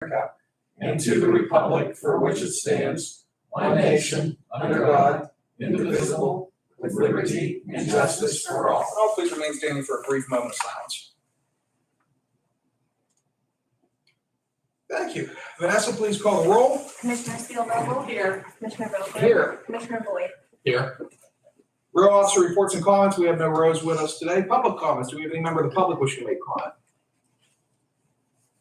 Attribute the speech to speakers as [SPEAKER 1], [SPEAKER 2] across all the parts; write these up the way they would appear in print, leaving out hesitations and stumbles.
[SPEAKER 1] America, and to the republic for which it stands, one nation, under God, indivisible, with liberty and justice for all.
[SPEAKER 2] All please remain standing for a brief moment of silence. Thank you. Vanessa, please call the roll.
[SPEAKER 3] Commissioner Steele-Noble.
[SPEAKER 1] Here.
[SPEAKER 3] Commissioner Vogler.
[SPEAKER 2] Here.
[SPEAKER 3] Commissioner Boyd.
[SPEAKER 1] Here.
[SPEAKER 2] Row officer reports and comments. We have no rows with us today. Public comments. Do we have any member of the public wishing to make comment?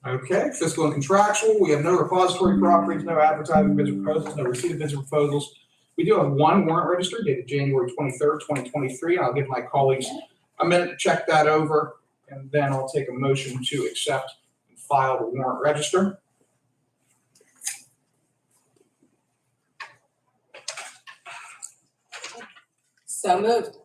[SPEAKER 2] Okay. Fiscal and contractual. We have no repository properties, no advertising bids or proposals, no receipt of bids or proposals. We do have one warrant register dated January 23rd, 2023. I'll give my colleagues a minute to check that over, and then I'll take a motion to accept and file the warrant register.
[SPEAKER 4] So moved.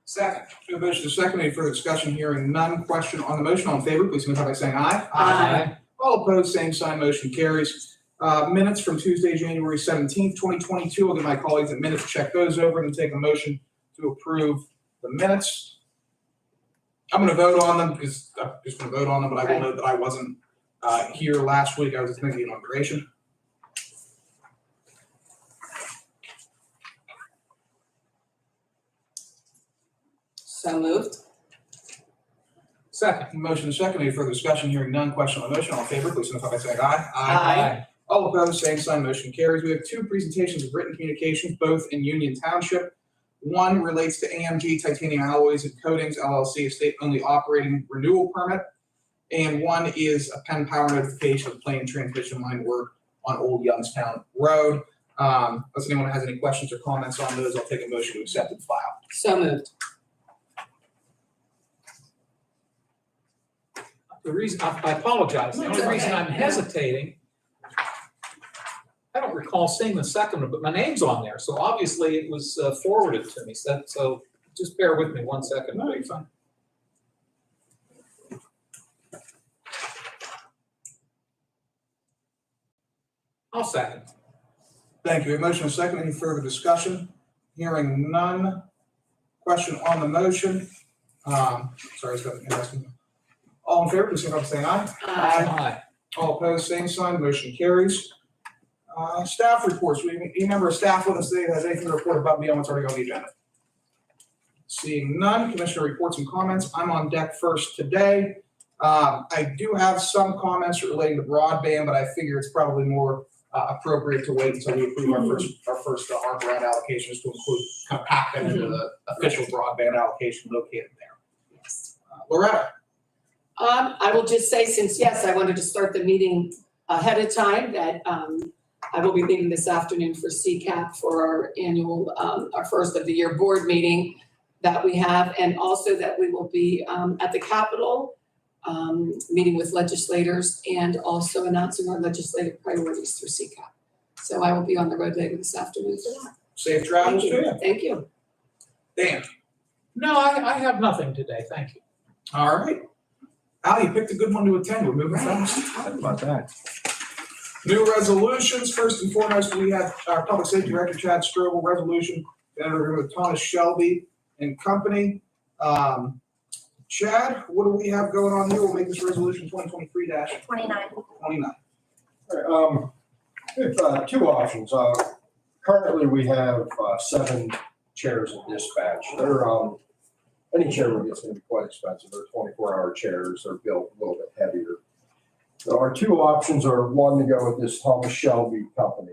[SPEAKER 2] Second. To a motion to second. Any further discussion? Hearing none. Question on the motion. All in favor, please signify by saying aye.
[SPEAKER 4] Aye.
[SPEAKER 2] All opposed, same sign. Motion carries. Minutes from Tuesday, January 17th, 2022. I'll give my colleagues a minute to check those over and take a motion to approve the minutes. I'm going to vote on them because I'm just going to vote on them, but I will note that I wasn't here last week. I was attending the inauguration.
[SPEAKER 4] So moved.
[SPEAKER 2] Second. Motion and second. Any further discussion? Hearing none. Question on the motion. All in favor, please signify by saying aye.
[SPEAKER 4] Aye.
[SPEAKER 2] All opposed, same sign. Motion carries. We have two presentations of written communications, both in Union Township. One relates to AMG Titanium Alloys and Coatings LLC, a state-only operating renewal permit. And one is a Penn Power notification of planned transmission line work on Old Youngstown Road. Unless anyone has any questions or comments on those, I'll take a motion to accept and file.
[SPEAKER 4] So moved.
[SPEAKER 1] The reason, I apologize. The only reason I'm hesitating, I don't recall seeing the second one, but my name's on there. So obviously it was forwarded to me. So just bear with me 1 second.
[SPEAKER 2] No, you're fine.
[SPEAKER 1] I'll second.
[SPEAKER 2] Thank you. A motion and a second. Any further discussion? Hearing none. Question on the motion. Sorry, it's got an interesting. All in favor, please signify by saying aye.
[SPEAKER 1] Aye.
[SPEAKER 2] All opposed, same sign. Motion carries. Staff reports. We any member of staff with us today that has anything to report about beyond what's already on the agenda? Seeing none. Commissioner reports and comments. I'm on deck first today. I do have some comments relating to broadband, but I figure it's probably more appropriate to wait until we approve our first ARP grant allocations to include kind of pack them into the official broadband allocation located there. Loretta.
[SPEAKER 4] I will just say, since, yes, I wanted to start the meeting ahead of time, that I will be meeting this afternoon for CCAP for our annual, our first of the year board meeting that we have, and also that we will be at the Capitol meeting with legislators and also announcing our legislative priorities through CCAP. So I will be on the road later this afternoon for that.
[SPEAKER 2] Safe travels to you.
[SPEAKER 4] Thank you.
[SPEAKER 2] Dan.
[SPEAKER 1] No, I have nothing today. Thank you.
[SPEAKER 2] All right. Al, you picked a good one to attend. We're moving fast.
[SPEAKER 5] How about that?
[SPEAKER 2] New resolutions. First and foremost, we have our Public Safety Director, Chad Strobel, resolution to enter with Thomas Shelby and Company. Chad, what do we have going on here? We'll make this resolution 2023-29.
[SPEAKER 3] 29.
[SPEAKER 5] All right, we have two options. Currently, we have 7 chairs in dispatch. They're any chair we get is going to be quite expensive. They're 24-hour chairs. They're built a little bit heavier. So our two options are, one, to go with this Thomas Shelby Company.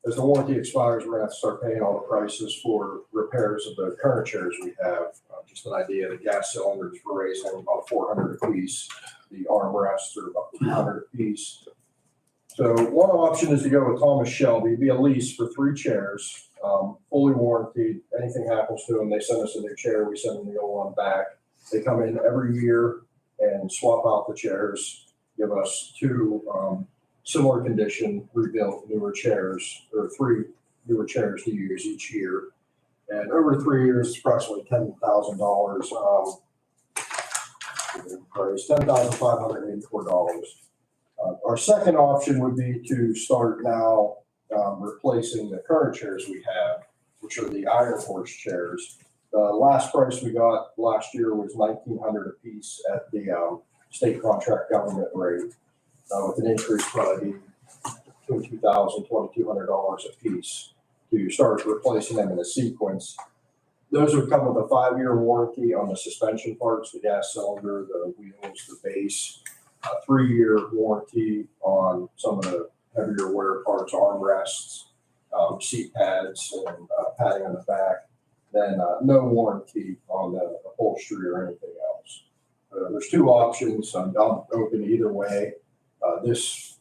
[SPEAKER 5] As the warranty expires, we're going to have to start paying all the prices for repairs of the current chairs we have. Just an idea, the gas cylinders were raising about $400 a piece. The armrests are about $200 a piece. So one option is to go with Thomas Shelby. It'd be a lease for 3 chairs, fully warranted. Anything happens to them, they send us a new chair. We send them the old one back. They come in every year and swap out the chairs, give us 2 similar condition, rebuilt newer chairs, or 3 newer chairs to use each year. And over 3 years, it's approximately $10,000. Price $10,584. Our second option would be to start now replacing the current chairs we have, which are the Iron Horse chairs. The last price we got last year was $1,900 a piece at the state contract government rate, with an increase probably between $2,000, $2,200 a piece to start replacing them in a sequence. Those would come with a 5-year warranty on the suspension parts, the gas cylinder, the wheels, the base, a 3-year warranty on some of the heavier wear parts, armrests, seat pads, and padding on the back. Then no warranty on the upholstery or anything else. There's 2 options. I'm open either way. This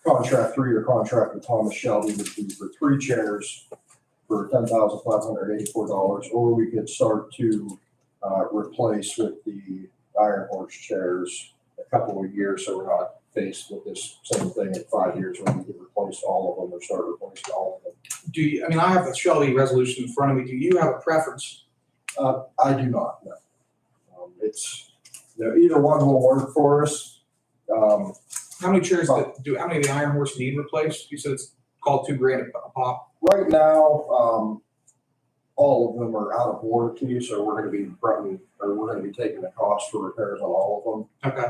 [SPEAKER 5] contract, 3-year contract with Thomas Shelby would be for 3 chairs for $10,584, or we could start to replace with the Iron Horse chairs a couple of years, so we're not faced with this same thing in 5 years when we could replace all of them or start replacing all of them.
[SPEAKER 2] Do you, I mean, I have the Shelby resolution in front of me. Do you have a preference?
[SPEAKER 5] I do not, no. It's, either one will work for us.
[SPEAKER 2] How many chairs how many of the Iron Horse need replaced? You said it's called $2,000 a pop.
[SPEAKER 5] Right now, all of them are out of warranty, so we're gonna be taking the cost for repairs on all of them.
[SPEAKER 2] Okay.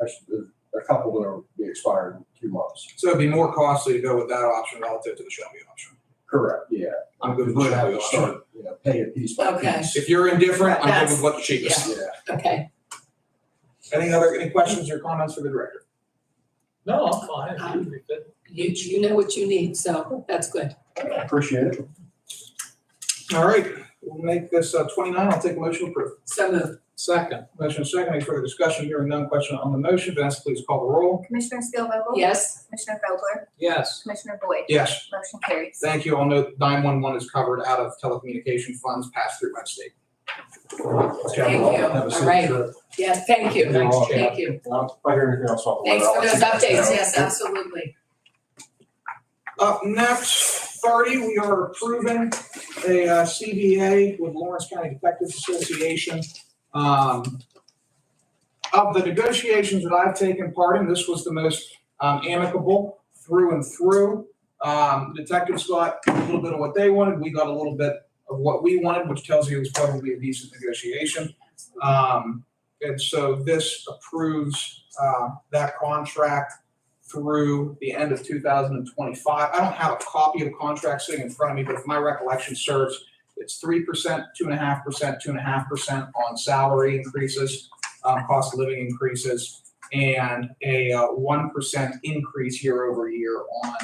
[SPEAKER 5] Actually, a couple that will be expired in 2 months.
[SPEAKER 2] So it'd be more costly to go with that option relative to the Shelby option.
[SPEAKER 5] Correct, yeah.
[SPEAKER 2] I'm good with
[SPEAKER 5] We're
[SPEAKER 2] the
[SPEAKER 5] gonna
[SPEAKER 2] Shelby
[SPEAKER 5] have to
[SPEAKER 2] option.
[SPEAKER 5] start, pay it piece by
[SPEAKER 4] Okay.
[SPEAKER 5] piece.
[SPEAKER 2] If you're indifferent, I'm good
[SPEAKER 4] That's-
[SPEAKER 2] with what the cheapest.
[SPEAKER 5] Yeah.
[SPEAKER 4] Okay.
[SPEAKER 2] Any questions or comments for the director?
[SPEAKER 1] No, I'm fine. It usually fit.
[SPEAKER 4] You know what you need, so that's good.
[SPEAKER 5] Appreciate it.
[SPEAKER 2] All right, we'll make this 29. I'll take a motion to approve.
[SPEAKER 4] So moved.
[SPEAKER 1] Second,
[SPEAKER 2] Motion second, any further discussion? Hearing none, question on the motion. Vanessa, please call the roll.
[SPEAKER 3] Commissioner Steelvogel?
[SPEAKER 4] Yes.
[SPEAKER 3] Commissioner Vogler?
[SPEAKER 1] yes.
[SPEAKER 3] Commissioner Boyd?
[SPEAKER 2] Yes.
[SPEAKER 3] Motion carries.
[SPEAKER 2] Thank you. I'll note 911 is covered out of telecommunication funds passed through by the state.
[SPEAKER 4] Thank you.
[SPEAKER 5] Have a safe
[SPEAKER 4] All right.
[SPEAKER 5] trip.
[SPEAKER 4] Yes, thank you.
[SPEAKER 1] Thanks, Chad.
[SPEAKER 4] Thank you.
[SPEAKER 5] If I hear anything else off the
[SPEAKER 4] Thanks
[SPEAKER 5] letter,
[SPEAKER 4] for
[SPEAKER 5] I'll
[SPEAKER 4] those
[SPEAKER 5] let you know.
[SPEAKER 4] updates. Yes, absolutely.
[SPEAKER 2] Up next, 30, we are approving a CBA with Lawrence County Detectives Association. Of the negotiations that I've taken part in, this was the most amicable through and through. Detectives got a little bit of what they wanted. We got a little bit of what we wanted, which tells you it was probably a decent negotiation. And so this approves that contract through the end of 2025. I don't have a copy of the contract sitting in front of me, but if my recollection serves, it's 3%, 2.5%, 2.5% on salary increases, cost of living increases, and a 1% increase year over year on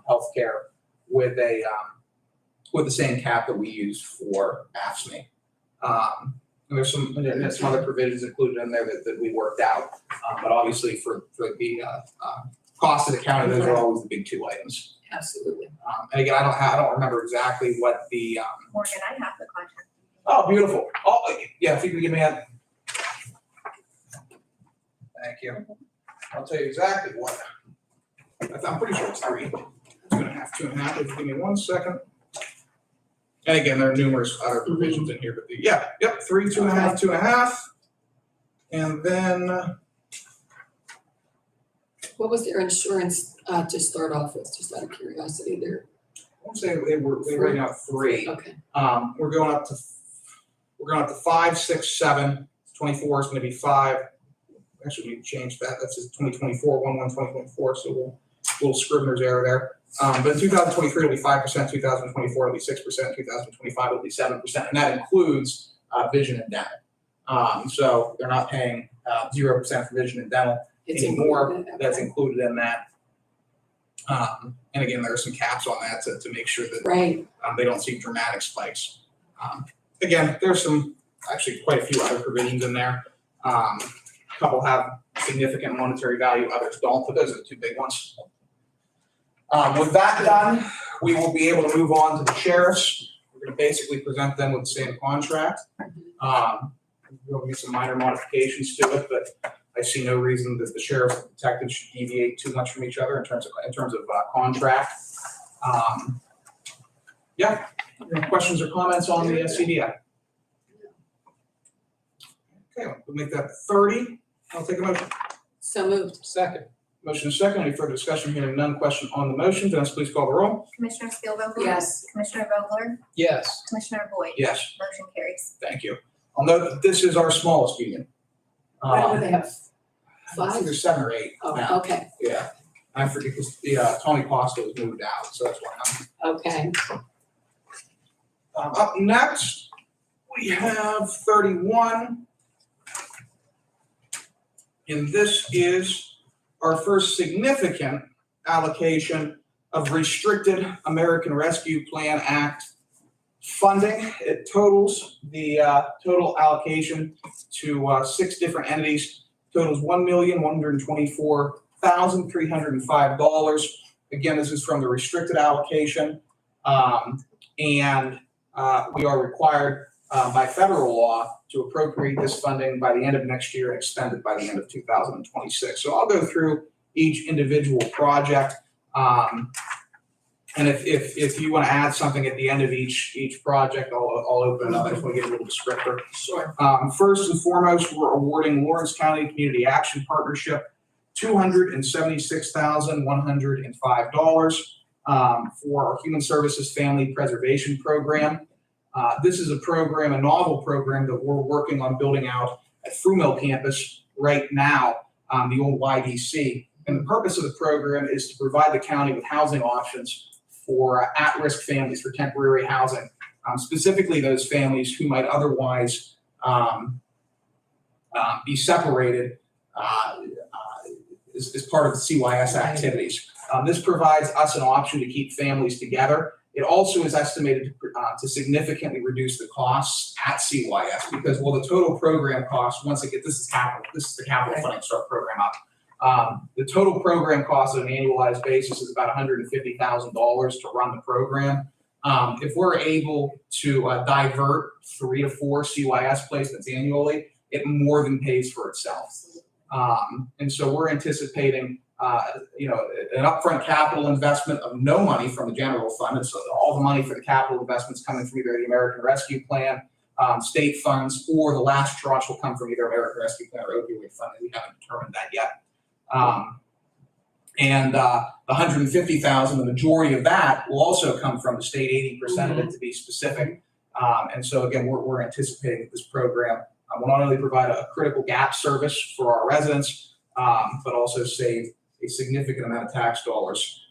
[SPEAKER 2] healthcare with the same cap that we use for AFSCME. And there's some other provisions included in there that we worked out, but obviously for the cost of the county, those are always the big 2 items.
[SPEAKER 4] Absolutely.
[SPEAKER 2] And again, I don't remember exactly what the
[SPEAKER 3] Morgan, I have the contract.
[SPEAKER 2] oh, beautiful. Oh, yeah, if you could give me that. Thank you. I'll tell you exactly what. I'm pretty sure it's 3. 2.5, 2.5. If you give me 1 second. And again, there are numerous other provisions in here, but 3, 2.5, 2.5. And then
[SPEAKER 4] What was their insurance to start off with, just out of curiosity there?
[SPEAKER 2] I won't say they were right now 3.
[SPEAKER 4] Okay.
[SPEAKER 2] We're going up to 5, 6, 7. 24 is going to be 5. Actually, we need to change that. That's just 2024, 1/1/2024. So little scrivener's error there. But in 2023 it'll be 5%. 2024 it'll be 6%. 2025 it'll be 7%, and that includes vision and dental. So they're not paying 0% for vision and dental
[SPEAKER 4] It's
[SPEAKER 2] anymore.
[SPEAKER 4] included, okay.
[SPEAKER 2] That's included in that. And again, there are some caps on that to make sure that
[SPEAKER 4] Right.
[SPEAKER 2] they don't see dramatic spikes. Again, there's actually quite a few other provisions in there. A couple have significant monetary value, others don't, but those are the 2 big ones. With that done, we will be able to move on to the sheriffs. We're going to basically present them with the same contract. There'll be some minor modifications to it, but I see no reason that the sheriff and detective should deviate too much from each other in terms of contract. Any questions or comments on the CDI? Okay, we'll make that 30. I'll take a motion.
[SPEAKER 4] So moved.
[SPEAKER 1] Second,
[SPEAKER 2] Motion is second. Any further discussion? Hearing none. Question on the motion. Vanessa, please call the roll.
[SPEAKER 3] Commissioner Steelvogel?
[SPEAKER 4] Yes.
[SPEAKER 3] Commissioner Vogler?
[SPEAKER 1] yes.
[SPEAKER 3] Commissioner Boyd?
[SPEAKER 2] Yes.
[SPEAKER 3] Motion carries.
[SPEAKER 2] Thank you. I'll note that this is our smallest union.
[SPEAKER 4] What do they have?
[SPEAKER 2] I think
[SPEAKER 4] 5?
[SPEAKER 2] there's 7 or 8
[SPEAKER 4] Oh,
[SPEAKER 2] now.
[SPEAKER 4] okay,
[SPEAKER 2] Yeah. I forget because the Tony Costa was moved out, so that's why
[SPEAKER 4] okay.
[SPEAKER 2] Up next, we have 31. And this is our first significant allocation of restricted American Rescue Plan Act funding. It totals the total allocation to 6 different entities, totals $1,124,305. Again, this is from the restricted allocation. And we are required by federal law to appropriate this funding by the end of next year and expend it by the end of 2026. So I'll go through each individual project. And if you want to add something at the end of each project, I'll open it up. I just want to get a little descriptor.
[SPEAKER 4] Sure.
[SPEAKER 2] First and foremost, we're awarding Lawrence County Community Action Partnership $276,105 for our Human Services Family Preservation Program. This is a program, a novel program that we're working on building out at Frumill campus right now, the old YDC. And the purpose of the program is to provide the county with housing options for at-risk families for temporary housing, specifically those families who might otherwise be separated as part of the CYS activities. This provides us an option to keep families together. It also is estimated to significantly reduce the costs at CYS because, well, the total program cost, once it gets, this is the capital funding start program up. The total program cost on an annualized basis is about $150,000 to run the program. If we're able to divert 3 to 4 CYS placements annually, it more than pays for itself. And so we're anticipating an upfront capital investment of no money from the general fund. And so all the money for the capital investments coming from either the American Rescue Plan, state funds, or the last tranche will come from either American Rescue Plan or opioid funding. We haven't determined that yet. And the $150,000, the majority of that will also come from the state, 80% of it to be specific. And so again, we're anticipating that this program will not only provide a critical gap service for our residents, but also save a significant amount of tax dollars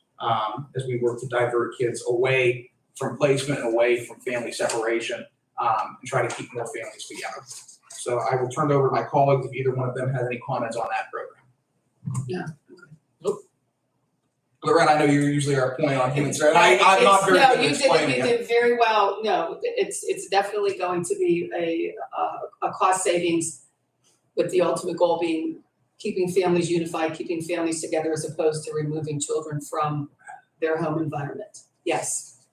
[SPEAKER 2] as we work to divert kids away from placement and away from family separation and try to keep more families together. So I will turn it over to my colleagues if either one of them has any comments on that program.
[SPEAKER 4] Yeah.
[SPEAKER 2] Loretta, I know you usually are a point on human services. I'm not very good at explaining it.
[SPEAKER 4] You did very well. No, it's definitely going to be a cost savings, with the ultimate goal being keeping families unified, keeping families together, as opposed to removing children from their home environment. Yes.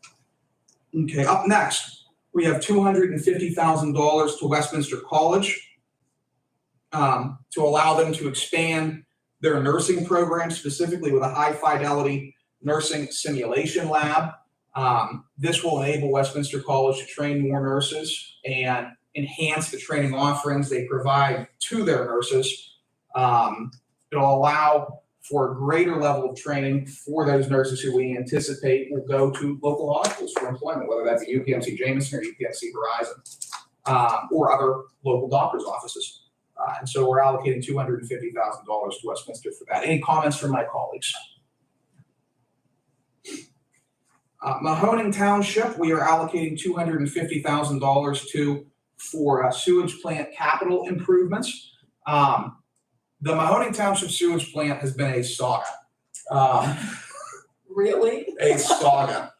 [SPEAKER 2] Okay, up next, we have $250,000 to Westminster College to allow them to expand their nursing program, specifically with a high fidelity nursing simulation lab. This will enable Westminster College to train more nurses and enhance the training offerings they provide to their nurses. It'll allow for a greater level of training for those nurses who we anticipate will go to local hospitals for employment, whether that's at UPMC Jameson or UPMC Horizon, or other local doctors' offices. And so we're allocating $250,000 to Westminster for that. Any comments from my colleagues? Mahoning Township, we are allocating $250,000 to for sewage plant capital improvements. The Mahoning Township sewage plant has been a saga.
[SPEAKER 4] Really?
[SPEAKER 2] A saga.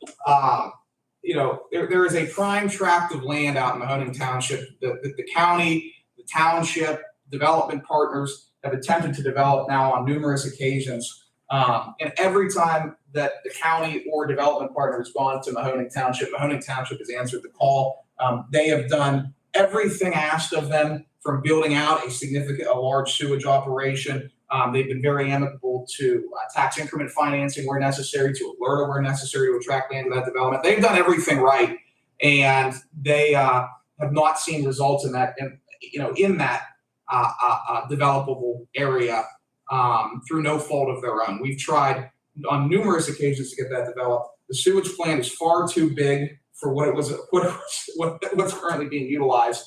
[SPEAKER 2] There is a prime tract of land out in Mahoning Township that the county, the township, development partners have attempted to develop now on numerous occasions. And every time that the county or development partner has gone to Mahoning Township has answered the call. They have done everything asked of them, from building out a large sewage operation. They've been very amicable to tax increment financing where necessary, to alert where necessary to attract land to that development. They've done everything right, and they have not seen results in that, developable area through no fault of their own. We've tried on numerous occasions to get that developed. The sewage plant is far too big for what's currently being utilized.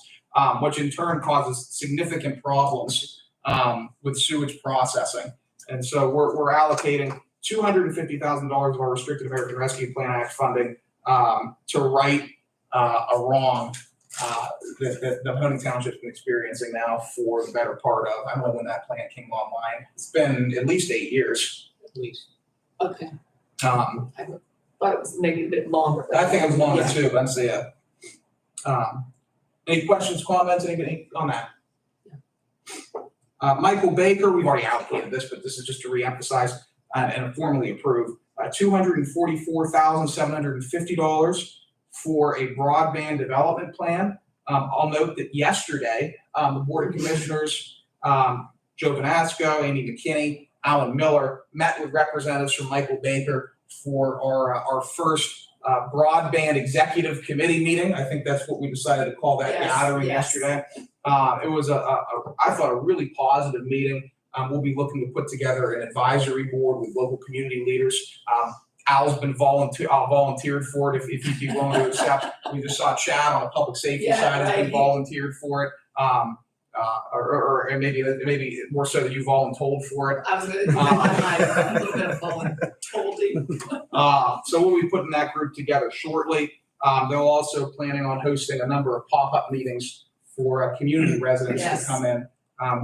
[SPEAKER 2] which in turn causes significant problems with sewage processing. And so we're allocating $250,000 of our restricted American Rescue Plan Act funding to right a wrong that Mahoning Township's been experiencing now for the better part of, I don't know when that plan came online. It's been at least 8 years, at least.
[SPEAKER 4] Okay,
[SPEAKER 2] Um,
[SPEAKER 4] I thought it was maybe a bit longer.
[SPEAKER 2] I think it was longer
[SPEAKER 4] Yeah.
[SPEAKER 2] too, but that's it. Any questions, comments, anything on that? Michael Baker, we've already allocated this, but this is just to reemphasize and formally approve, $244,750 for a broadband development plan. I'll note that yesterday, the Board of Commissioners, Joe Vanasco, Amy McKinney, Alan Miller, met with representatives from Michael Baker for our first broadband executive committee meeting. I think that's what we decided to call that
[SPEAKER 4] Yes,
[SPEAKER 2] gathering
[SPEAKER 4] yes.
[SPEAKER 2] yesterday. It was I thought a really positive meeting. We'll be looking to put together an advisory board with local community leaders. Al's been volunteered for it if he'd be willing to accept. We just saw Chad on the public safety
[SPEAKER 4] Yeah,
[SPEAKER 2] side has been
[SPEAKER 4] right.
[SPEAKER 2] volunteered for it. Or maybe more so that you voluntold for it.
[SPEAKER 4] I was gonna, I might have a little bit of voluntolding.
[SPEAKER 2] So we'll be putting that group together shortly. They're also planning on hosting a number of pop-up meetings for community residents to
[SPEAKER 4] Yes.
[SPEAKER 2] come in.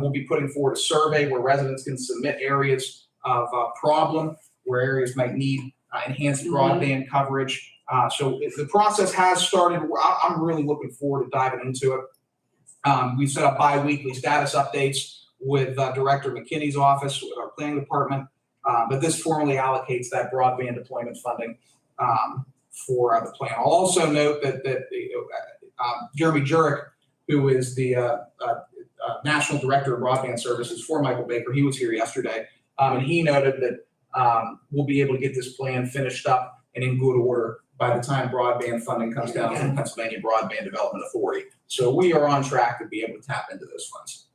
[SPEAKER 2] We'll be putting forward a survey where residents can submit areas of problem, where areas might need enhanced broadband coverage. So the process has started. I'm really looking forward to diving into it. We set up bi-weekly status updates with Director McKinney's office, with our planning department. But this formally allocates that broadband deployment funding for the plan. I'll also note that Jeremy Jurek, who is the National Director of Broadband Services for Michael Baker, he was here yesterday, and he noted that we'll be able to get this plan finished up and in good order by the time broadband funding comes down from the Pennsylvania Broadband Development Authority. So we are on track to be able to tap into those funds.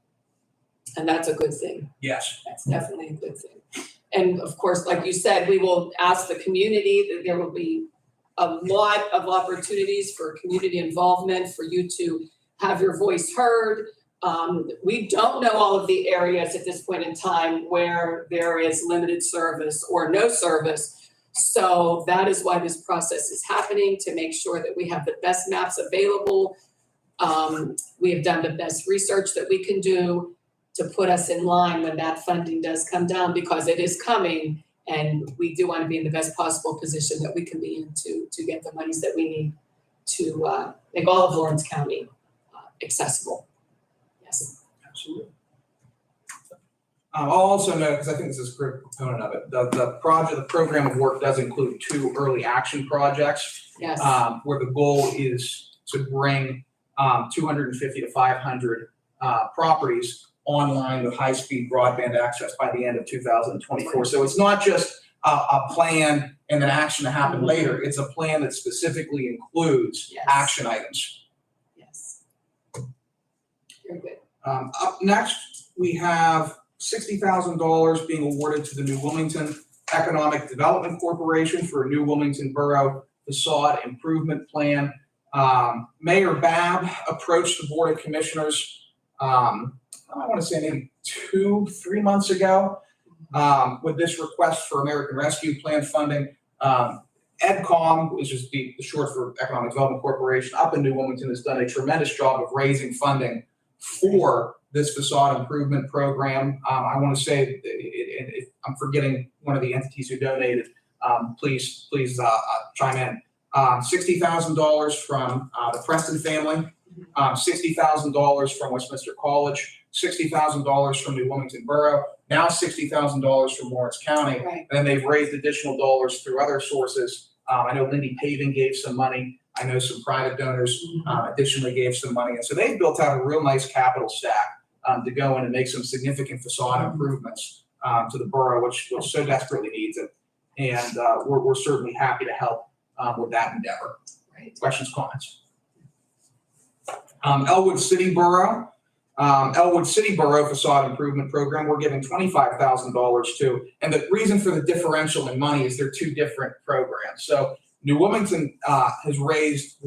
[SPEAKER 4] And that's a good thing.
[SPEAKER 2] Yes.
[SPEAKER 4] That's definitely a good thing. And of course, like you said, we will ask the community that there will be a lot of opportunities for community involvement, for you to have your voice heard. We don't know all of the areas at this point in time where there is limited service or no service. So that is why this process is happening, to make sure that we have the best maps available. We have done the best research that we can do to put us in line when that funding does come down, because it is coming, and we do want to be in the best possible position that we can be in to get the monies that we need to make all of Lawrence County accessible. Yes.
[SPEAKER 2] Absolutely. I'll also note, because I think this is a critical component of it, the program of work does include 2 early action projects,
[SPEAKER 4] Yes.
[SPEAKER 2] where the goal is to bring 250 to 500 properties online with high-speed broadband access by the end of 2024. So it's not just a plan and an action to happen later. It's a plan that specifically includes
[SPEAKER 4] Yes.
[SPEAKER 2] action items.
[SPEAKER 4] Yes. Very good.
[SPEAKER 2] Up next, we have $60,000 being awarded to the New Wilmington Economic Development Corporation for a New Wilmington Borough facade improvement plan. Mayor Babb approached the Board of Commissioners, I want to say maybe 2-3 months ago, with this request for American Rescue Plan funding. EDCOM, which is the short for Economic Development Corporation, up in New Wilmington, has done a tremendous job of raising funding for this facade improvement program. I want to say, if I'm forgetting one of the entities who donated, please chime in. $60,000 from the Preston family, $60,000 from Westminster College, $60,000 from New Wilmington Borough, now $60,000 from Lawrence County.
[SPEAKER 4] Right.
[SPEAKER 2] And they've raised additional dollars through other sources. I know Lindy Paving gave some money. I know some private donors additionally gave some money. And so they've built out a real nice capital stack to go in and make some significant facade improvements to the borough, which so desperately needs it. And we're certainly happy to help with that endeavor.
[SPEAKER 4] Right.
[SPEAKER 2] Questions, comments? Elwood City Borough Facade Improvement Program, we're giving $25,000 to. And the reason for the differential in money is they're 2 different programs. So New Wilmington has raised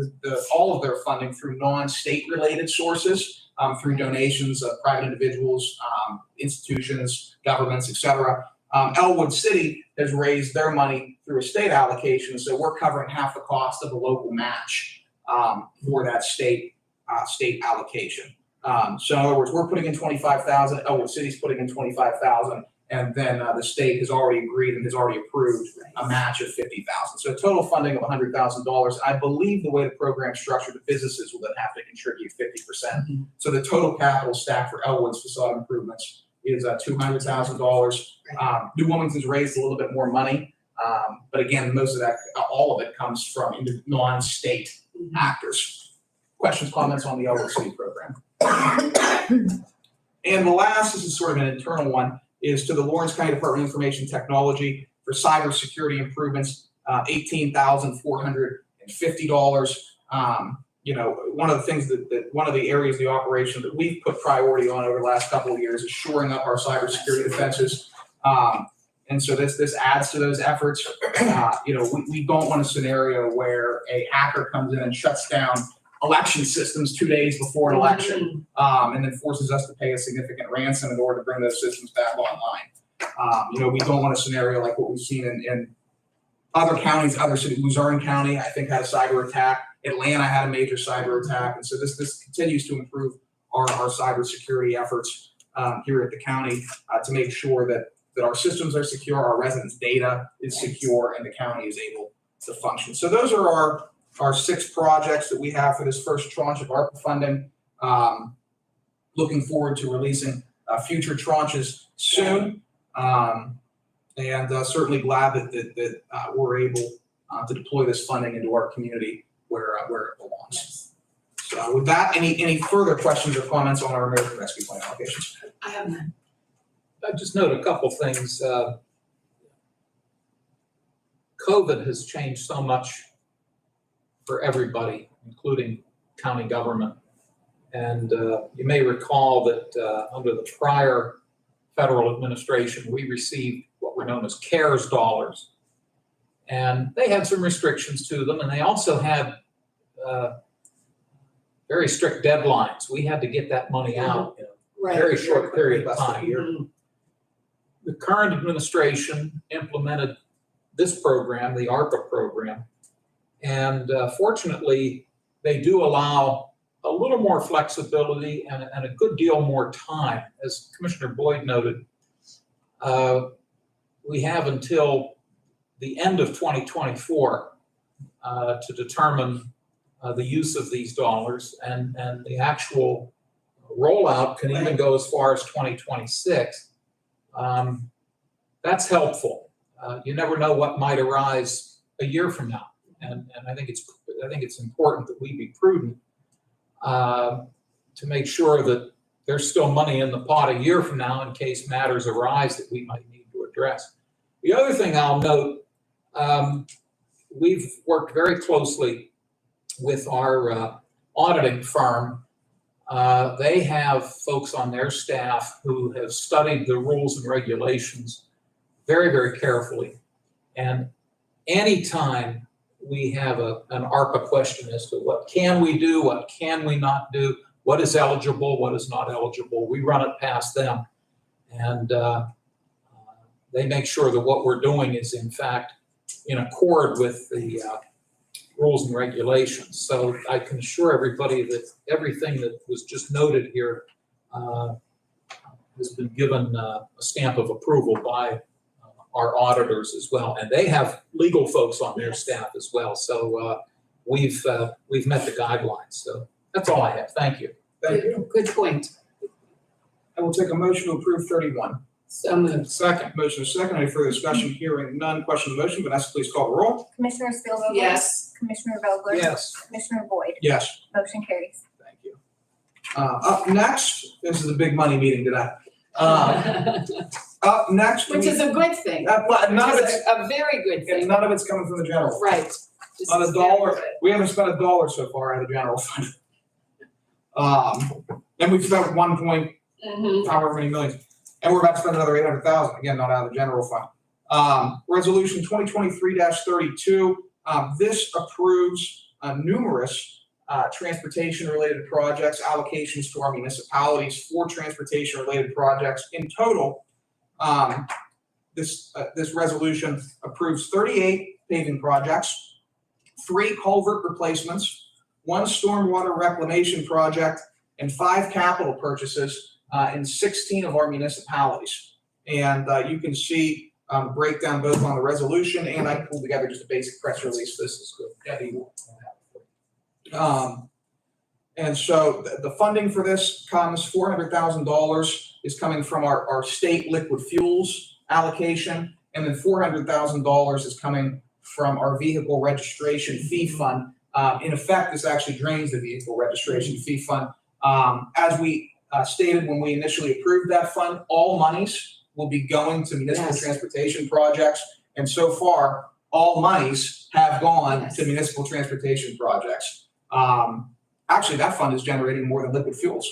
[SPEAKER 2] all of their funding through non-state related sources, through donations of private individuals, institutions, governments, etc. Elwood City has raised their money through a state allocation, so we're covering half the cost of the local match for that state allocation. So in other words, we're putting in $25,000, Elwood City's putting in $25,000, and then the state has already agreed and has already approved a match of $50,000. So a total funding of $100,000. I believe the way the program's structured, the businesses will then have to contribute 50%. So the total capital stack for Elwood's facade improvements is $200,000. New Wilmington's raised a little bit more money, but again, most of that, all of it comes from non-state actors. Questions, comments on the Elwood City program? And the last, this is sort of an internal one, is to the Lawrence County Department of Information Technology for cybersecurity improvements, $18,450. You know, one of the things one of the areas of the operation that we've put priority on over the last couple of years is shoring up our cybersecurity defenses. And so this adds to those efforts. You know, we don't want a scenario where a hacker comes in and shuts down election systems 2 days before an election, and then forces us to pay a significant ransom in order to bring those systems back online. You know, we don't want a scenario like what we've seen in other counties, other cities. Luzerne County, I think, had a cyber attack. Atlanta had a major cyber attack, and so this continues to improve our cybersecurity efforts here at the county to make sure that our systems are secure, our residents' data is secure, and the county is able to function. So those are our 6 projects that we have for this first tranche of ARPA funding. Looking forward to releasing future tranches soon, and certainly glad that we're able to deploy this funding into our community where it belongs. So with that, any further questions or comments on our American Rescue Plan allocations?
[SPEAKER 4] I have none.
[SPEAKER 1] I just note a couple things. COVID has changed so much for everybody, including county government. And you may recall that under the prior federal administration, we received what were known as CARES dollars. And they had some restrictions to them, and they also had very strict deadlines. We had to get that money out in a very short period of time. The current administration implemented this program, the ARPA program, and fortunately, they do allow a little more flexibility and a good deal more time. As Commissioner Boyd noted, we have until the end of 2024 to determine the use of these dollars, and the actual rollout can even go as far as 2026. That's helpful. You never know what might arise a year from now, and I think it's important that we be prudent to make sure that there's still money in the pot a year from now in case matters arise that we might need to address. The other thing I'll note, we've worked very closely with our auditing firm. They have folks on their staff who have studied the rules and regulations very, very carefully. And anytime we have an ARPA question as to what can we do, what can we not do, what is eligible, what is not eligible, we run it past them. And they make sure that what we're doing is in fact in accord with the rules and regulations. So I can assure everybody that everything that was just noted here has been given a stamp of approval by our auditors as well. And they have legal folks on their staff as well. So we've met the guidelines. So that's all I have. Thank you.
[SPEAKER 2] Thank you.
[SPEAKER 4] Good point.
[SPEAKER 2] I will take a motion to approve 31.
[SPEAKER 4] So moved.
[SPEAKER 2] Second. Motion is second. Any further discussion? Hearing none. Question on the motion. Vanessa, please call the roll.
[SPEAKER 3] Commissioner Spielvogel?
[SPEAKER 4] Yes.
[SPEAKER 3] Commissioner Vogler?
[SPEAKER 1] Yes.
[SPEAKER 3] Commissioner Boyd?
[SPEAKER 2] Yes.
[SPEAKER 3] Motion carries.
[SPEAKER 2] Thank you. Up next, this is a big money meeting today. Up next,
[SPEAKER 4] Which is a good thing.
[SPEAKER 2] well, none of
[SPEAKER 4] Which is
[SPEAKER 2] it's
[SPEAKER 4] a very good thing.
[SPEAKER 2] none of it's coming from the general fund.
[SPEAKER 4] Right. This
[SPEAKER 2] Not
[SPEAKER 4] is
[SPEAKER 2] a dollar.
[SPEAKER 4] very good.
[SPEAKER 2] We haven't spent $1 so far out of the general fund. And we've spent 1 point however many millions, and we're about to spend another 800,000. Again, not out of the general fund. Resolution 2023-32. This approves numerous transportation-related projects, allocations to our municipalities for transportation-related projects. In total, this resolution approves 38 paving projects, 3 culvert replacements, 1 stormwater reclamation project, and 5 capital purchases in 16 of our municipalities. And you can see breakdown both on the resolution, and I pulled together just a basic press release. This is good. Debbie will have it. And so the funding for this comes, $400,000 is coming from our state liquid fuels allocation, and then $400,000 is coming from our vehicle registration fee fund. In effect, this actually drains the vehicle registration fee fund. As we stated when we initially approved that fund, all monies will be going to municipal transportation projects. And so far, all monies have gone to municipal transportation projects. Actually, that fund is generating more than liquid fuels,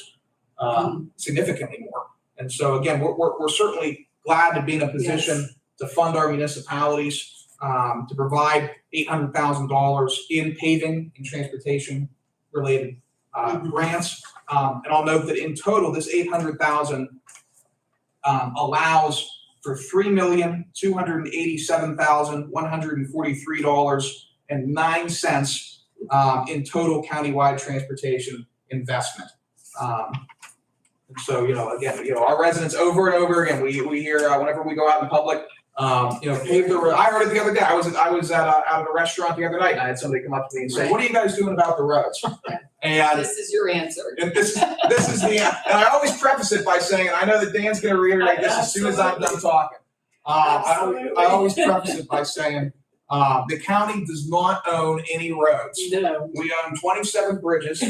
[SPEAKER 2] significantly more. And so again, we're certainly glad to be in a position to fund our municipalities, to provide $800,000 in paving and transportation related grants. And I'll note that in total, this $800,000 allows for $3,287,143.09 in total countywide transportation investment. And so, again, our residents over and over again, we hear whenever we go out in public, pave the road. I heard it the other day. I was out of a restaurant the other night, and I had somebody come up to me and say, "What are you guys doing about the roads?" And
[SPEAKER 4] this is your answer.
[SPEAKER 2] and this is the, and I always preface it by saying, and I know that Dan's going to reiterate this as soon as I'm done talking. I always preface it by saying, the county does not own any roads.
[SPEAKER 4] No.
[SPEAKER 2] We own 27 bridges,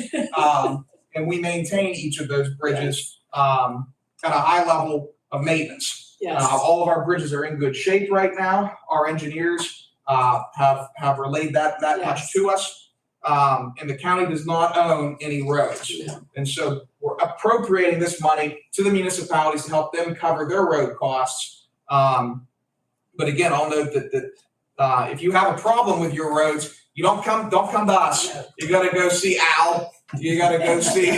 [SPEAKER 2] and we maintain each of those bridges at a high level of maintenance.
[SPEAKER 4] Yes.
[SPEAKER 2] All of our bridges are in good shape right now. Our engineers have relayed that much to us. And the county does not own any roads.
[SPEAKER 4] No.
[SPEAKER 2] And so we're appropriating this money to the municipalities to help them cover their road costs. But again, I'll note that if you have a problem with your roads, you don't come to us. You got to go see Al. You got to go see.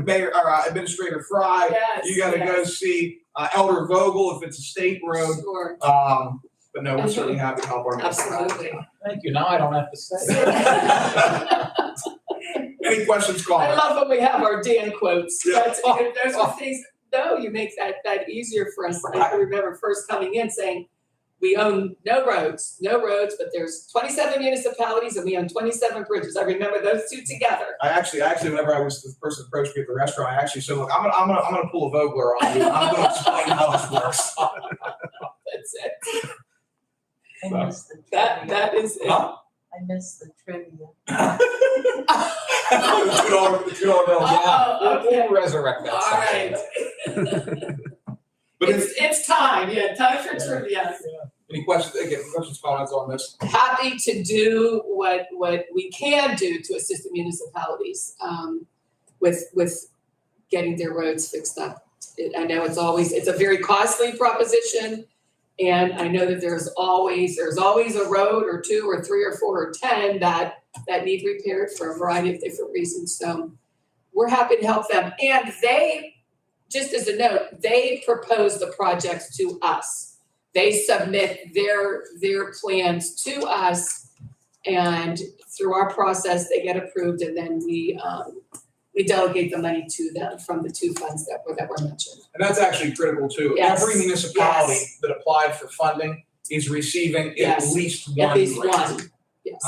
[SPEAKER 2] Mayor or Administrator Fry.
[SPEAKER 4] Yes,
[SPEAKER 2] You got to go see Elder Vogel if it's a state road.
[SPEAKER 4] Sure.
[SPEAKER 2] But no, we're certainly happy to help our municipalities.
[SPEAKER 4] Absolutely.
[SPEAKER 1] Thank you. Now I don't have to say it.
[SPEAKER 2] Any questions,
[SPEAKER 4] I
[SPEAKER 2] comments?
[SPEAKER 4] love when we have our Dan quotes.
[SPEAKER 2] Yeah.
[SPEAKER 4] Those are things, no, you make that easier for us. I remember first coming in saying, we own no roads, but there's 27 municipalities and we own 27 bridges. I remember those two together.
[SPEAKER 2] I actually, whenever the person approached me at the restaurant, I actually said, "Look, I'm gonna pull a Vogler on you. I'm gonna explain how this works."
[SPEAKER 4] That's it.
[SPEAKER 6] I missed the
[SPEAKER 4] That
[SPEAKER 6] trivia.
[SPEAKER 4] is it.
[SPEAKER 2] Huh?
[SPEAKER 6] I missed the trivia.
[SPEAKER 2] The $2 bill.
[SPEAKER 4] Oh, okay.
[SPEAKER 1] We'll resurrect that.
[SPEAKER 4] All right.
[SPEAKER 2] But
[SPEAKER 4] It's time. Yeah, time for trivia.
[SPEAKER 2] any questions? Again, questions, comments on this?
[SPEAKER 4] Happy to do what we can do to assist the municipalities with getting their roads fixed up. I know it's a very costly proposition, and I know that there's always a road or 2 or 3 or 4 or 10 that need repaired for a variety of different reasons. So we're happy to help them, and they. Just as a note, they propose the projects to us. They submit their plans to us, and through our process, they get approved, and then we delegate the money to them from the 2 funds that were mentioned.
[SPEAKER 2] And that's actually critical too.
[SPEAKER 4] Yes.
[SPEAKER 2] Every municipality that applied for funding is receiving at least one
[SPEAKER 4] At least
[SPEAKER 2] grant.
[SPEAKER 4] one. Yes.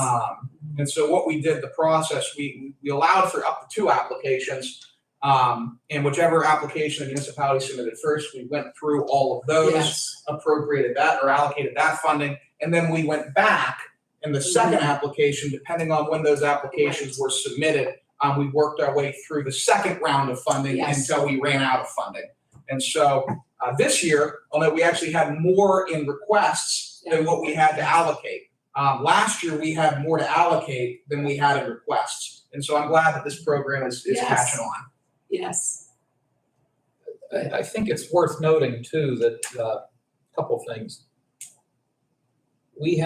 [SPEAKER 2] And so what we did, the process, we allowed for up to 2 applications. And whichever application the municipality submitted first, we went through all of those,
[SPEAKER 4] Yes.
[SPEAKER 2] appropriated that or allocated that funding, and then we went back in the second application, depending on when those applications were submitted, we worked our way through the second round of funding until we ran out of funding. And so this year, although we actually had more in requests than what we had to allocate. Last year, we had more to allocate than we had in requests. And so I'm glad that this program is catching on.
[SPEAKER 4] Yes.
[SPEAKER 1] I think it's worth noting too that a couple things. we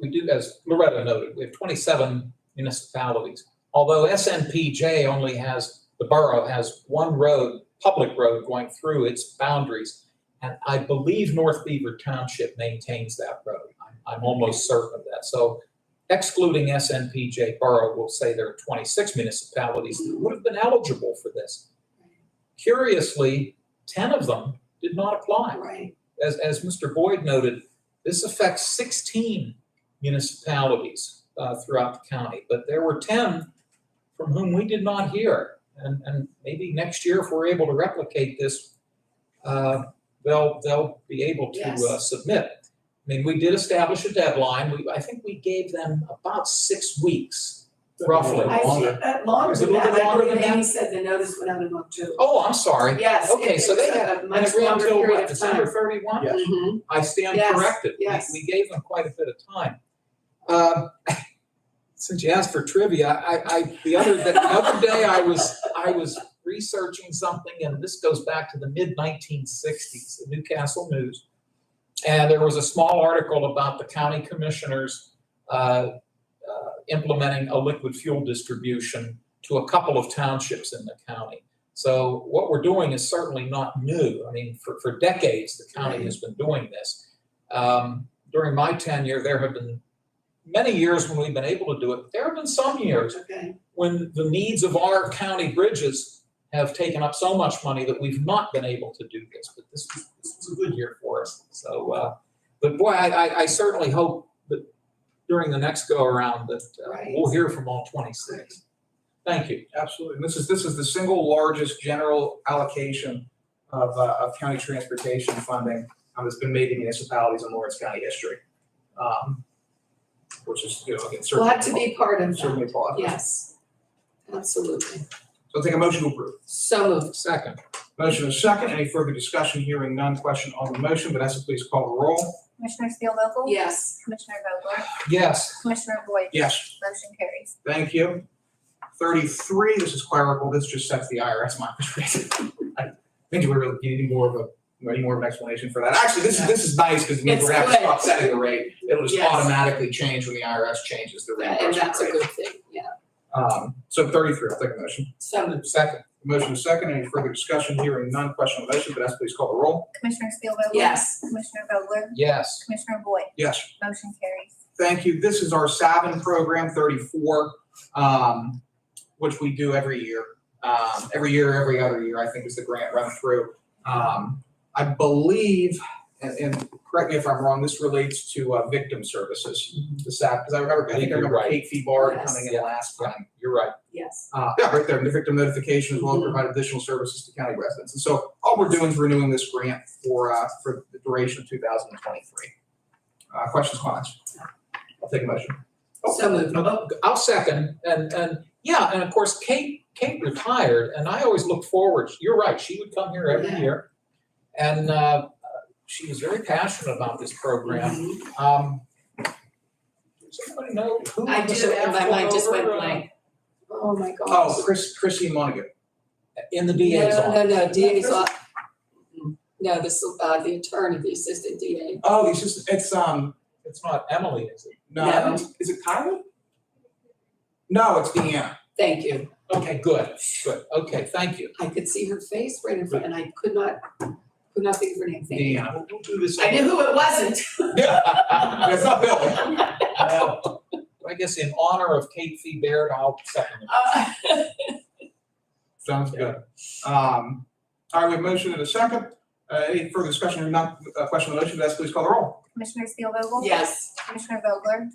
[SPEAKER 1] do, as Loretta noted, we have 27 municipalities. Although SNPJ only has, the borough has one road, public road going through its boundaries. And I believe North Beaver Township maintains that road. I'm almost certain of that. So excluding SNPJ borough, we'll say there are 26 municipalities that would have been eligible for this. Curiously, 10 of them did not apply.
[SPEAKER 4] Right.
[SPEAKER 1] As Mr. Boyd noted, this affects 16 municipalities throughout the county, but there were 10 from whom we did not hear. And maybe next year, if we're able to replicate this, they'll be able to
[SPEAKER 4] Yes.
[SPEAKER 1] submit. I mean, we did establish a deadline. I think we gave them about 6 weeks, roughly.
[SPEAKER 4] I
[SPEAKER 1] longer.
[SPEAKER 4] think that longer
[SPEAKER 1] Is it a
[SPEAKER 4] than
[SPEAKER 1] little
[SPEAKER 4] that,
[SPEAKER 1] bit
[SPEAKER 4] I
[SPEAKER 1] longer
[SPEAKER 4] believe
[SPEAKER 1] than
[SPEAKER 4] Amy
[SPEAKER 1] that?
[SPEAKER 4] said the notice went out in October.
[SPEAKER 1] Oh, I'm sorry.
[SPEAKER 4] Yes.
[SPEAKER 1] Okay,
[SPEAKER 4] it
[SPEAKER 1] so
[SPEAKER 4] was
[SPEAKER 1] they
[SPEAKER 4] a
[SPEAKER 1] and
[SPEAKER 4] much
[SPEAKER 1] it ran
[SPEAKER 4] longer
[SPEAKER 1] until
[SPEAKER 4] period
[SPEAKER 1] what,
[SPEAKER 4] of
[SPEAKER 1] December
[SPEAKER 4] time.
[SPEAKER 1] 31?
[SPEAKER 2] Yes.
[SPEAKER 4] Mhm.
[SPEAKER 1] I stand
[SPEAKER 4] Yes,
[SPEAKER 1] corrected.
[SPEAKER 4] yes.
[SPEAKER 1] We gave them quite a bit of time. Since you asked for trivia, the other day I was researching something, and this goes back to the mid-1960s, the Newcastle News. And there was a small article about the county commissioners implementing a liquid fuel distribution to a couple of townships in the county. So what we're doing is certainly not new. I mean, for decades, the county has been doing this. During my tenure, there have been many years when we've been able to do it. There have been some years
[SPEAKER 4] Okay.
[SPEAKER 1] when the needs of our county bridges have taken up so much money that we've not been able to do this. But this was a good year for us. So, but boy, I certainly hope that during the next go around that
[SPEAKER 4] Right.
[SPEAKER 1] we'll hear from all 26. Thank you.
[SPEAKER 2] Absolutely. And this is the single largest general allocation of county transportation funding that's been made to municipalities in Lawrence County history. Which is, again,
[SPEAKER 4] We'll
[SPEAKER 2] certainly.
[SPEAKER 4] have to be part of
[SPEAKER 2] Certainly
[SPEAKER 4] that.
[SPEAKER 2] positive.
[SPEAKER 4] Yes. Absolutely.
[SPEAKER 2] So I'll take a motion to approve.
[SPEAKER 4] So moved.
[SPEAKER 1] Second.
[SPEAKER 2] Motion is second. Any further discussion? Hearing none. Question on the motion. Vanessa, please call the roll.
[SPEAKER 3] Commissioner Steelvogel?
[SPEAKER 4] Yes.
[SPEAKER 3] Commissioner Vogler?
[SPEAKER 1] Yes.
[SPEAKER 3] Commissioner Boyd?
[SPEAKER 2] Yes.
[SPEAKER 3] Motion carries.
[SPEAKER 2] Thank you. 33, this is clerical. This just sets the IRS mileage rate. I think we really need more of an explanation for that. Actually, this is nice because it means
[SPEAKER 4] It's
[SPEAKER 2] we're having to
[SPEAKER 4] good.
[SPEAKER 2] stop setting the rate. It'll just
[SPEAKER 4] Yes.
[SPEAKER 2] automatically change when the IRS changes the
[SPEAKER 4] And
[SPEAKER 2] reimbursement
[SPEAKER 4] that's a
[SPEAKER 2] rate.
[SPEAKER 4] good thing. Yeah.
[SPEAKER 2] So 33, I'll take a motion.
[SPEAKER 4] So moved.
[SPEAKER 1] Second.
[SPEAKER 2] Motion is second. Any further discussion? Hearing none. Question on the motion. Vanessa, please call the roll.
[SPEAKER 3] Commissioner Steelvogel?
[SPEAKER 4] Yes.
[SPEAKER 3] Commissioner Vogler?
[SPEAKER 1] Yes.
[SPEAKER 3] Commissioner Boyd?
[SPEAKER 2] Yes.
[SPEAKER 3] Motion carries.
[SPEAKER 2] Thank you. This is our Savin program, 34, which we do every year. Every other year, I think is the grant run through. I believe, and correct me if I'm wrong, this relates to victim services, the SAP, because I think I remember
[SPEAKER 1] Right.
[SPEAKER 2] Kate Feebard
[SPEAKER 4] Yes.
[SPEAKER 2] coming in
[SPEAKER 1] Yeah.
[SPEAKER 2] last time.
[SPEAKER 1] You're right.
[SPEAKER 4] Yes.
[SPEAKER 2] Yeah, right there, the victim notification as well as provide additional services to county residents. And so all we're doing is renewing this grant for the duration of 2023. Questions, comments? I'll take a motion.
[SPEAKER 4] So moved.
[SPEAKER 1] I'll second, and yeah, and of course, Kate retired, and I always look forward, you're right, she would come here every
[SPEAKER 4] Yeah.
[SPEAKER 1] year. And she was very passionate about this program.
[SPEAKER 4] Mhm.
[SPEAKER 1] Does anybody know who?
[SPEAKER 4] I
[SPEAKER 1] was
[SPEAKER 4] do, and my
[SPEAKER 1] took
[SPEAKER 4] mind just went
[SPEAKER 1] over,
[SPEAKER 4] blank. Oh, my gosh.
[SPEAKER 2] Oh, Christine Monaghan.
[SPEAKER 1] In the DA's office.
[SPEAKER 4] No, DA's off. No, the attorney, the assistant DA.
[SPEAKER 2] Oh, it's
[SPEAKER 1] It's not Emily, is it?
[SPEAKER 2] no, is it Kylie? No, it's Deanna.
[SPEAKER 4] Thank you.
[SPEAKER 1] Okay, good, okay, thank you.
[SPEAKER 4] I could see her face right in front, and I could not think of her name. Thank you.
[SPEAKER 2] Deanna.
[SPEAKER 1] We'll do this.
[SPEAKER 4] I knew who it wasn't.
[SPEAKER 2] Yeah, it's not Billy.
[SPEAKER 1] Well, I guess in honor of Kate Fee Baird, I'll second it.
[SPEAKER 2] Sounds good. All right, we have a motion and a second. Any further discussion or not, question on the motion, Vanessa, please call the roll.
[SPEAKER 3] Commissioner Steelvogel?
[SPEAKER 4] Yes.
[SPEAKER 3] Commissioner Vogler?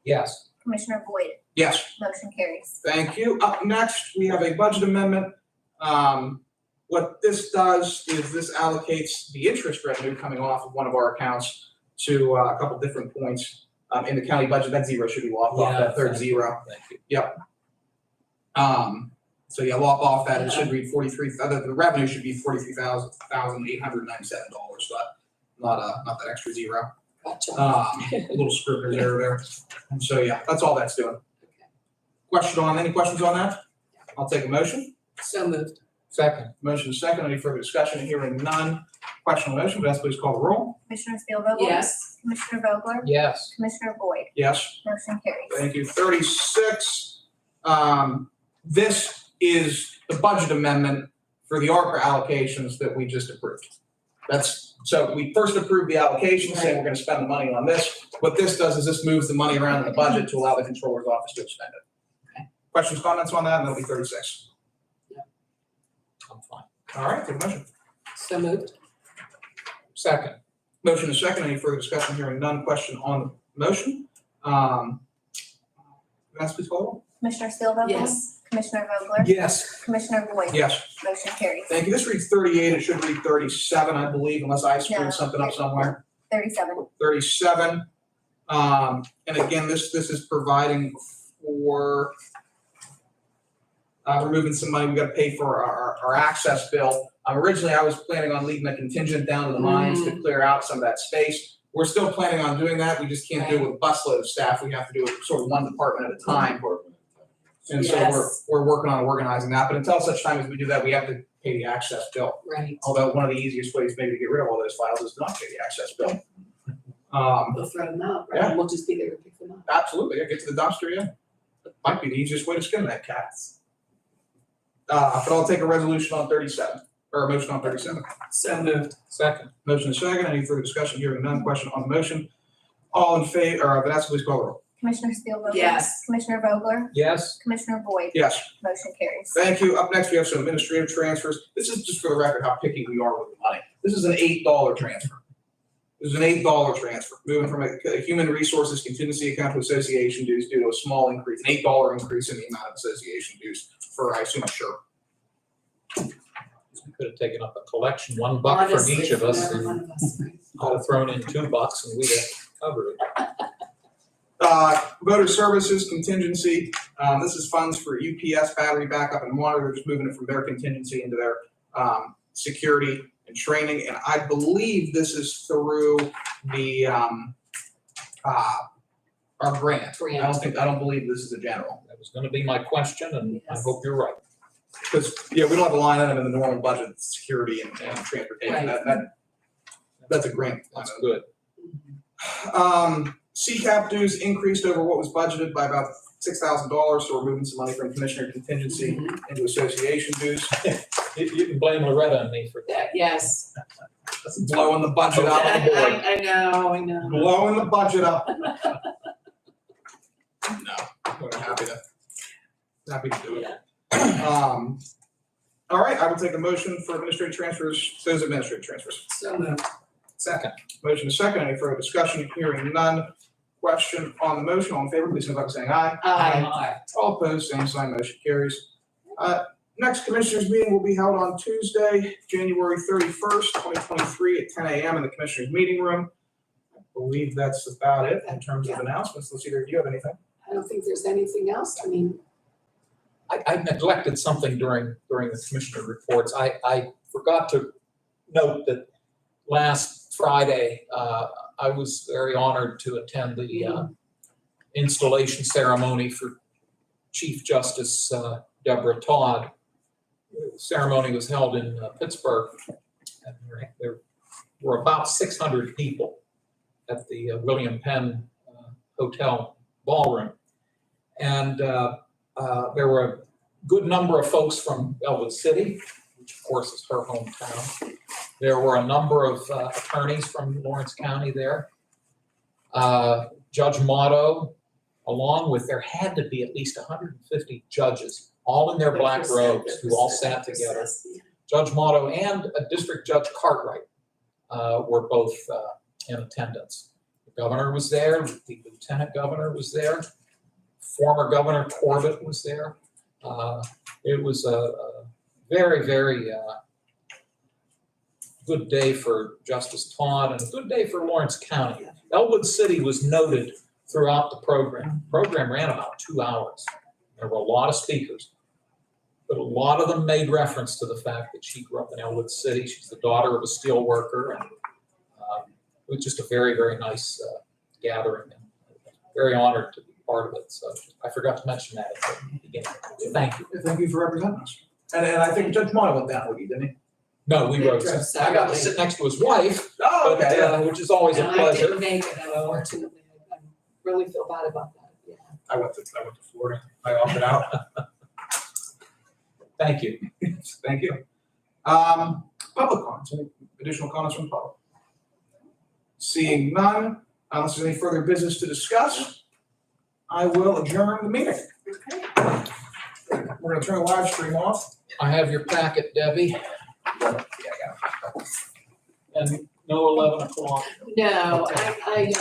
[SPEAKER 1] Yes.
[SPEAKER 3] Commissioner Boyd?
[SPEAKER 2] Yes.
[SPEAKER 3] Motion carries.
[SPEAKER 2] Thank you. Up next, we have a budget amendment. What this does is this allocates the interest revenue coming off of one of our accounts to a couple different points in the county budget. That zero should be locked off, that third zero.
[SPEAKER 1] Thank you.
[SPEAKER 2] So yeah, lock off that, it should read the revenue should be $43,897, but not that extra zero.
[SPEAKER 4] Gotcha.
[SPEAKER 2] A little scrivener's error there. And so, yeah, that's all that's doing. Any questions on that? I'll take a motion.
[SPEAKER 4] So moved.
[SPEAKER 1] Second.
[SPEAKER 2] Motion is second. Any further discussion? Hearing none. Question on the motion, Vanessa, please call the roll.
[SPEAKER 3] Commissioner Spielvogel?
[SPEAKER 4] Yes.
[SPEAKER 3] Commissioner Vogler?
[SPEAKER 1] Yes.
[SPEAKER 3] Commissioner Boyd?
[SPEAKER 2] Yes.
[SPEAKER 3] Motion carries.
[SPEAKER 2] Thank you. 36, this is the budget amendment for the ARPA allocations that we just approved. So we first approved the allocation, saying we're gonna spend the money on this. What this does is this moves the money around in the budget to allow the controller's office to expend it.
[SPEAKER 4] Okay.
[SPEAKER 2] Questions, comments on that? And that'll be 36.
[SPEAKER 1] I'm fine.
[SPEAKER 2] All right, take a motion.
[SPEAKER 4] So moved.
[SPEAKER 1] Second.
[SPEAKER 2] Motion is second. Any further discussion? Hearing none. Question on the motion. Vanessa, please call the roll.
[SPEAKER 3] Commissioner Spielvogel?
[SPEAKER 4] Yes.
[SPEAKER 3] Commissioner Vogler?
[SPEAKER 1] Yes.
[SPEAKER 3] Commissioner Boyd?
[SPEAKER 2] Yes.
[SPEAKER 3] Motion carries.
[SPEAKER 2] Thank you. This reads 38. It should read 37, I believe, unless I screwed
[SPEAKER 3] No.
[SPEAKER 2] something up somewhere.
[SPEAKER 3] 37.
[SPEAKER 2] 37. And again, this is providing for removing some money. We got to pay for our access bill. Originally, I was planning on leaving a contingent down to the mines to clear out some of that space. We're still planning on doing that. We just can't do it with a busload of staff. We have to do it sort of one department at a time. And so
[SPEAKER 4] Yes.
[SPEAKER 2] we're working on organizing that. But until such time as we do that, we have to pay the access bill.
[SPEAKER 4] Right.
[SPEAKER 2] Although one of the easiest ways maybe to get rid of all those files is to not pay the access bill.
[SPEAKER 4] We'll throw them out, right?
[SPEAKER 2] Yeah.
[SPEAKER 4] And we'll just be there to pick them up.
[SPEAKER 2] Absolutely, I get to the dumpster, yeah. Might be the easiest way to skin that cat. But I'll take a resolution on 37, or a motion on 37.
[SPEAKER 4] So moved.
[SPEAKER 1] Second.
[SPEAKER 2] Motion is second, any further discussion, hearing none, question on the motion. All in favor, or Vanessa, please call the roll.
[SPEAKER 3] Commissioner Spielvogel?
[SPEAKER 4] Yes.
[SPEAKER 3] Commissioner Vogler?
[SPEAKER 1] Yes.
[SPEAKER 3] Commissioner Boyd?
[SPEAKER 2] Yes,
[SPEAKER 3] Motion carries.
[SPEAKER 2] thank you. Up next, we have some administrative transfers. This is just for the record how picky we are with the money. This is an $8 transfer. This is an $8 transfer, moving from a human resources contingency account to association dues due to a small increase, an $8 increase in the amount of association dues for, I assume, a shirt.
[SPEAKER 1] We could have taken up a collection, $1 from each of us,
[SPEAKER 4] Honestly,
[SPEAKER 1] and
[SPEAKER 4] one of us, right?
[SPEAKER 1] I'd have thrown in $2 and we'd have covered it.
[SPEAKER 2] Voter services contingency, this is funds for UPS battery backup and monitor. They're just moving it from their contingency into their security and training. And I believe this is through the our grant. I don't believe this is a general.
[SPEAKER 1] That was gonna be my question, and I hope you're right.
[SPEAKER 2] Because, yeah, we don't have a line item in the normal budget, security and transportation.
[SPEAKER 4] Right.
[SPEAKER 2] That's a grant.
[SPEAKER 1] That's good.
[SPEAKER 2] CCAP dues increased over what was budgeted by about $6,000, so we're moving some money from commissioner contingency into association dues.
[SPEAKER 1] You can blame Loretta and me for that.
[SPEAKER 4] Yes.
[SPEAKER 2] That's blowing the budget up.
[SPEAKER 4] I know.
[SPEAKER 2] Blowing the budget up. No, we're happy to do it. All right, I will take a motion for administrative transfers, those administrative transfers.
[SPEAKER 4] So moved.
[SPEAKER 1] Second.
[SPEAKER 2] Motion is second, any further discussion? Hearing none. Question on the motion, all in favor, please signify by saying aye.
[SPEAKER 4] Aye.
[SPEAKER 2] All opposed, same sign, motion carries. Next commissioners meeting will be held on Tuesday, January 31st, 2023 at 10 a.m. in the commissioners meeting room. I believe that's about it in terms of announcements. Let's see, do you have anything?
[SPEAKER 4] I don't think there's anything else. I mean,
[SPEAKER 1] I neglected something during the commissioner reports. I forgot to note that last Friday, I was very honored to attend the installation ceremony for Chief Justice Deborah Todd. The ceremony was held in Pittsburgh, and there were about 600 people at the William Penn Hotel ballroom. And there were a good number of folks from Elwood City, which of course is her hometown. There were a number of attorneys from Lawrence County there. Judge Motto, along with, there had to be at least 150 judges, all in their black robes, who all sat together. Judge Motto and District Judge Cartwright were both in attendance. The governor was there, the lieutenant governor was there, former Governor Corbett was there. It was a very, very good day for Justice Todd and a good day for Lawrence County. Elwood City was noted throughout the program. The program ran about 2 hours. There were a lot of speakers, but a lot of them made reference to the fact that she grew up in Elwood City. She's the daughter of a steel worker, and it was just a very, very nice gathering, and very honored to be part of it. So I forgot to mention that at the beginning. So thank you.
[SPEAKER 2] Thank you for representing us. And I think Judge Motto went down with you, didn't he?
[SPEAKER 1] No, we rode.
[SPEAKER 4] Drove
[SPEAKER 1] I got to sit next to his wife,
[SPEAKER 2] Oh,
[SPEAKER 1] but,
[SPEAKER 2] okay, yeah.
[SPEAKER 1] which is always a
[SPEAKER 4] And I
[SPEAKER 1] pleasure.
[SPEAKER 4] didn't make it, unfortunately. I really feel bad about that, yeah.
[SPEAKER 2] I went to Florida. I opted out.
[SPEAKER 1] Thank you.
[SPEAKER 2] Thank you. Public comments, any additional comments from the public? Seeing none, unless there's any further business to discuss, I will adjourn the meeting. We're gonna turn the live stream off.
[SPEAKER 1] I have your packet, Debbie.
[SPEAKER 2] Yeah, I got it.
[SPEAKER 1] And no 11 o'clock.
[SPEAKER 4] No,
[SPEAKER 1] Okay.
[SPEAKER 4] I